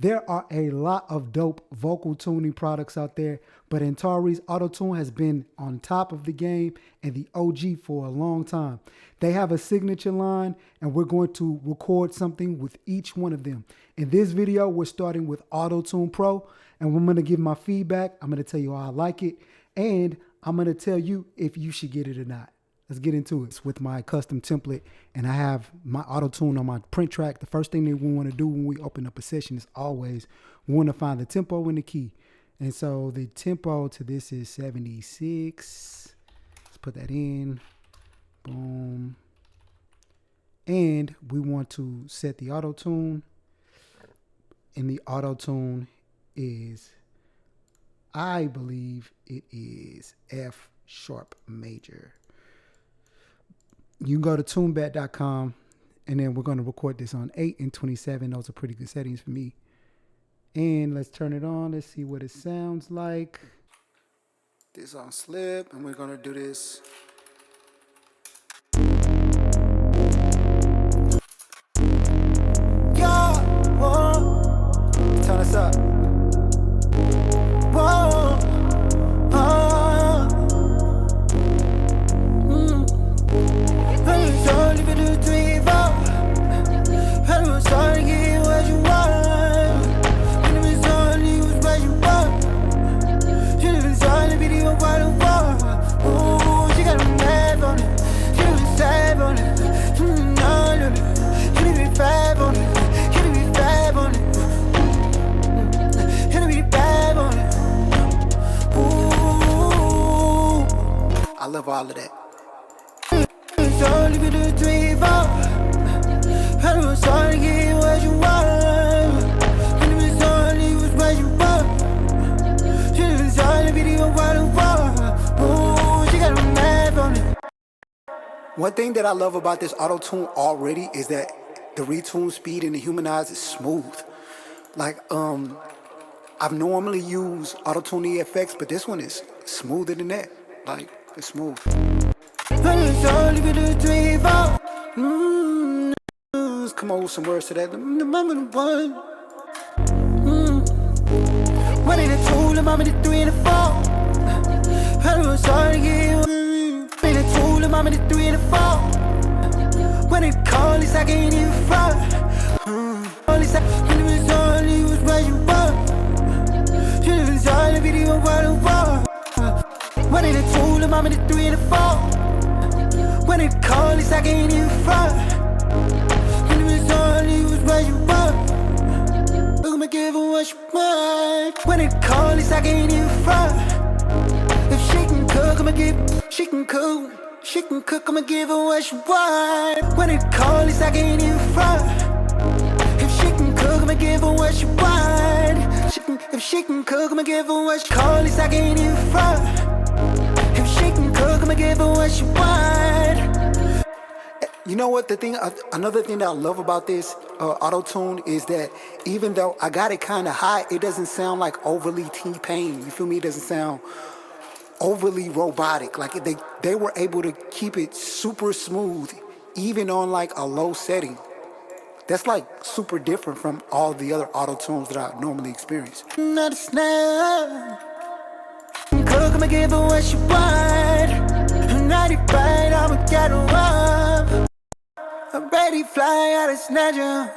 There are a lot of dope vocal tuning products out there, but Antares Autotune has been on top of the game and the OG for a long time. They have a signature line, and we're going to record something with each one of them. In this video, we're starting with Autotune Pro, and I'm going to give my feedback. I'm going to tell you how I like it, and I'm going to tell you if you should get it or not. Let's get into it. It's with my custom template, and I have my auto-tune on my print track. The first thing that we want to do when we open up a session is always we want to find the tempo and the key. And so the tempo to this is 76. Let's put that in. Boom. And we want to set the auto-tune. And the auto-tune is, I believe it is F sharp major. You can go to tunebat.com, and then we're going to record this on 8 and 27. Those are pretty good settings for me. And let's turn it on. Let's see what it sounds like. This on slip, and we're going to do this. Yeah, whoa. Turn us up. Whoa. I love all of that. One thing that I love about this auto-tune already is that the retune speed and the humanize is smooth. Like, I've normally used auto-tune EFX, but this one is smoother than that. Like, it's smooth. Come on with some words to that. One in the two, the mama, the three, and the four. I'm sorry, in the two, the mama, the three, and the four. When it call, it's I can't even front. All it's when it was on, he was rising up. She was on the video, what it was. One in the two, the mama, the three, and the four. When it call, it's I can't even front. When it was on, he was rising up. Look, I'ma give her what she want. When it call, it's I can't even front. If she can cook, I'ma give, she can cook. She can cook, I'ma give her what she want. When it call, it's I can't even front. If she can cook, I'ma give her what she want. If she can cook, I'ma give her what she call, it's I can't even front. If she can cook, I'ma give her what she want. You know what, another thing that I love about this auto-tune is that even though I got it kind of high, it doesn't sound like overly T-Pain. You feel me? It doesn't sound overly robotic. Like they were able to keep it super smooth, even on like a low setting. That's like super different from all the other auto-tunes that I normally experience. Not a snap. Cook, I'ma give her what she want. I'm not right, I'ma get her up. I'm ready, fly out of snatcher.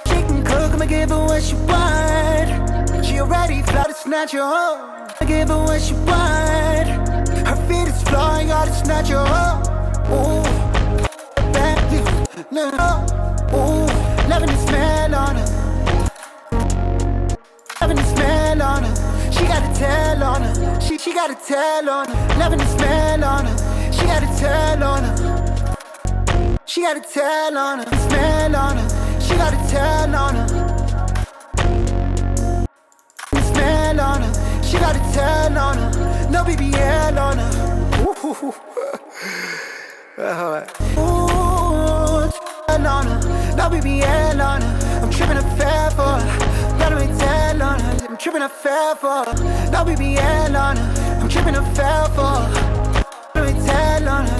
She can cook, I'ma give her what she want. She already fly to snatch her up. I give her what she want. Her feet is flying out to snatch her up. Ooh, back, no. Ooh, loving the smell on her. Loving the smell on her. She got a tail on her. She got a tail on her. Loving the smell on her. She got a tail on her. She got a tail on her. Smell on her. She got a tail on her. Smell on her. She got a tail on her. No BBL on her. Ooh, tail on her. No BBL on her. I'm tripping a fair for her. Got a tail on her. I'm tripping a fair for her. No BBL on her. I'm tripping a fair for her. Got a tail on her.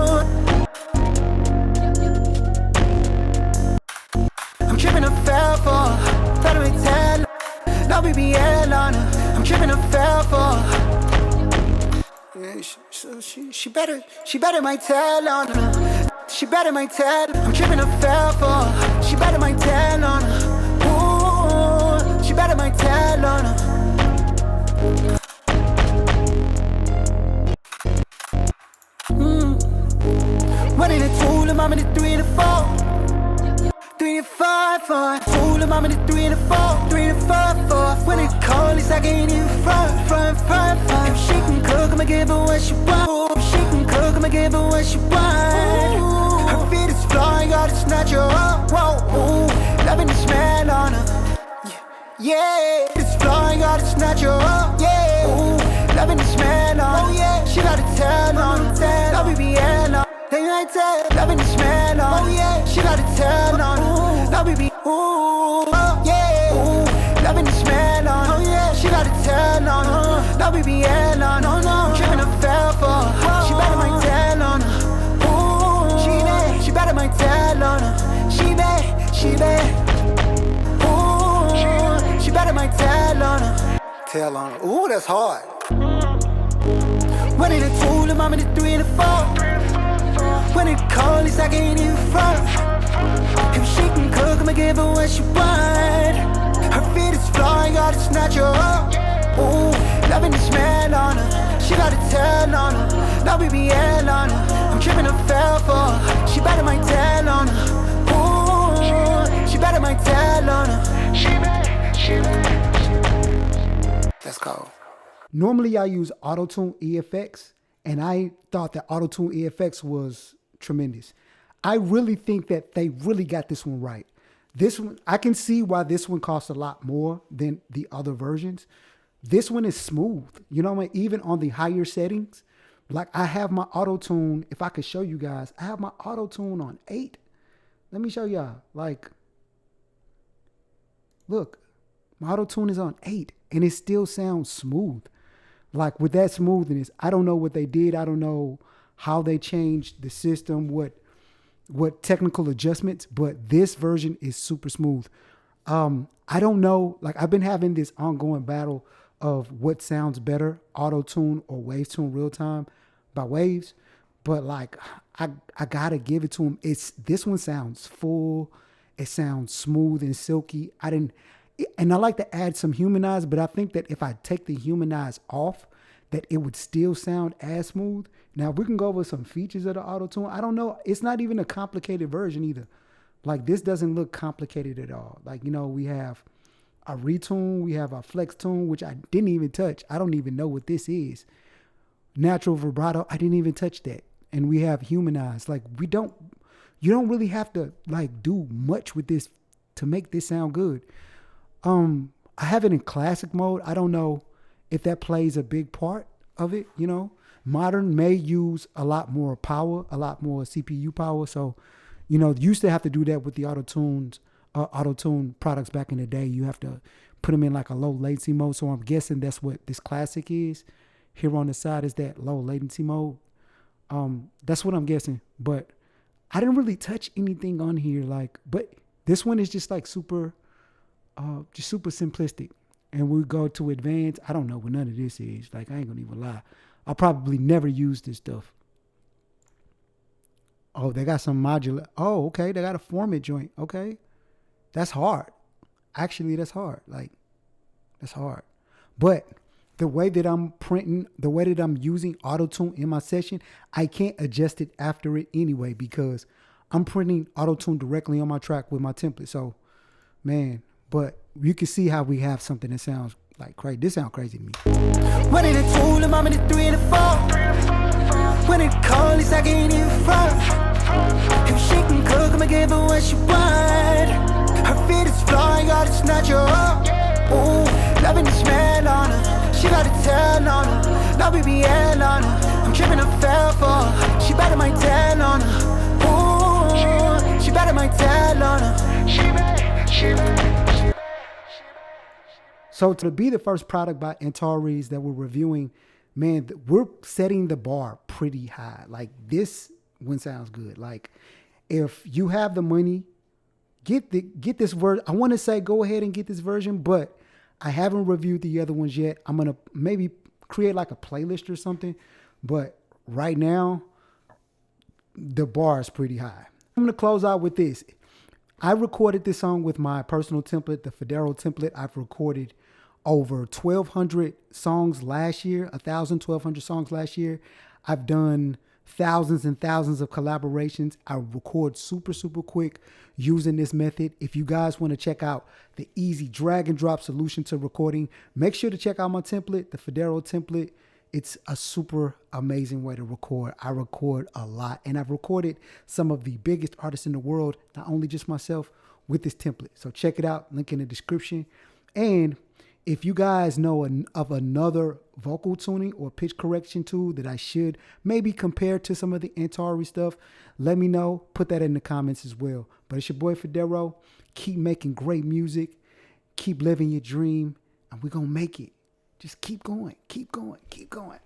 I'm tripping a fair for her. Got a tail. WBL on her. I'm tripping, I fell for her. Yeah, she better my tell on her. She better my tell. I'm tripping, I fell for her. She better my tell on her. Ooh, she better my tell on her. One in the two, the mom in the three and the four. 3 and 5, 4. Two, the mom in the 3 and the 4. 3 and 5, 4. When it calls, I can't even front. If she can cook, I'ma give her what she want. If she can cook, I'ma give her what she want. Her feet is flying, gotta snatch her up. Whoa, ooh, loving the smell on her. Yeah, it's flying, gotta snatch her up. Yeah, ooh, loving the smell on her. Oh yeah, she got a tell on her. WBL on her. They like that, loving the smell on. Oh yeah, she got a tell on her. WB, ooh, oh yeah, ooh, loving the smell on. Oh yeah, she got a tell on her. WBL on. Oh no, tripping, I fell for her. She better my tell on her. Ooh, she better my tell on her. She bad. Ooh, she better my tell on her. Tell on her. Ooh, that's hard. One in the two, the mom in the 3 and the 4. When it calls, I can't even front. If she can cook, I'ma give her what she want. Her feet is flying, gotta snatch her up. Ooh, loving the smell on her. She got a tell on her. WBL on her. I'm tripping, I fell for her. She better my tell on her. Ooh, she better my tell on her. That's cold. Normally I use Autotune EFX, and I thought that Autotune EFX was tremendous. I really think that they really got this one right. This one, I can see why this one costs a lot more than the other versions. This one is smooth. You know what I mean? Even on the higher settings, like I have my Autotune, if I could show you guys, I have my Autotune on 8. Let me show y'all. Like, look, my Autotune is on 8 and it still sounds smooth. Like with that smoothness, I don't know what they did. I don't know how they changed the system, what technical adjustments, but this version is super smooth. I don't know, like I've been having this ongoing battle of what sounds better, Autotune or Wavetune Real Time by Waves, but like I gotta give it to them. This one sounds full, it sounds smooth and silky. And I like to add some humanize, but I think that if I take the humanize off, that it would still sound as smooth. Now, we can go over some features of the Autotune. I don't know. It's not even a complicated version either. Like, this doesn't look complicated at all. Like, you know, we have a retune, we have a flex tune, which I didn't even touch. I don't even know what this is. Natural vibrato, I didn't even touch that. And we have humanize. Like, you don't really have to, like, do much with this to make this sound good. I have it in classic mode. I don't know if that plays a big part of it, you know. Modern may use a lot more power, a lot more CPU power. So, you know, you used to have to do that with the Autotune products back in the day. You have to put them in like a low latency mode. So I'm guessing that's what this classic is. Here on the side is that low latency mode. That's what I'm guessing. But I didn't really touch anything on here. But this one is just like super simplistic. And we go to advanced. I don't know what none of this is. Like, I ain't gonna even lie. I'll probably never use this stuff. Oh, they got some modular. Oh, okay. They got a format joint. Okay. That's hard. Actually, that's hard. Like, that's hard. But the way that I'm printing, the way that I'm using Autotune in my session, I can't adjust it after it anyway because I'm printing Autotune directly on my track with my template. So, man, but you can see how we have something that sounds like crazy. This sounds crazy to me. One in the two, the mom in the 3 and the 4. When it calls, I can't even front. If she can cook, I'ma give her what she want. Her feet is flying, gotta snatch her up. Ooh, loving the smell on her. She got a tell on her. WBL on her. I'm tripping, I fell for her. She better my tell on her. Ooh, she better my tell on her. So to be the first product by Inquires that we're reviewing, man, we're setting the bar pretty high. Like, this one sounds good. Like, if you have the money, get this version. I want to say go ahead and get this version, but I haven't reviewed the other ones yet. I'm going to maybe create like a playlist or something. But right now, the bar is pretty high. I'm going to close out with this. I recorded this song with my personal template, the Federo template. I've recorded over 1,200 songs last year, 1,200 songs last year. I've done thousands and thousands of collaborations. I record super, super quick using this method. If you guys want to check out the easy drag and drop solution to recording, make sure to check out my template, the Federo template. It's a super amazing way to record. I record a lot, and I've recorded some of the biggest artists in the world, not only just myself, with this template. So check it out, link in the description. And if you guys know of another vocal tuning or pitch correction tool that I should maybe compare to some of the Antares stuff, let me know. Put that in the comments as well. But it's your boy Federo. Keep making great music. Keep living your dream, and we're going to make it. Just keep going, keep going, keep going.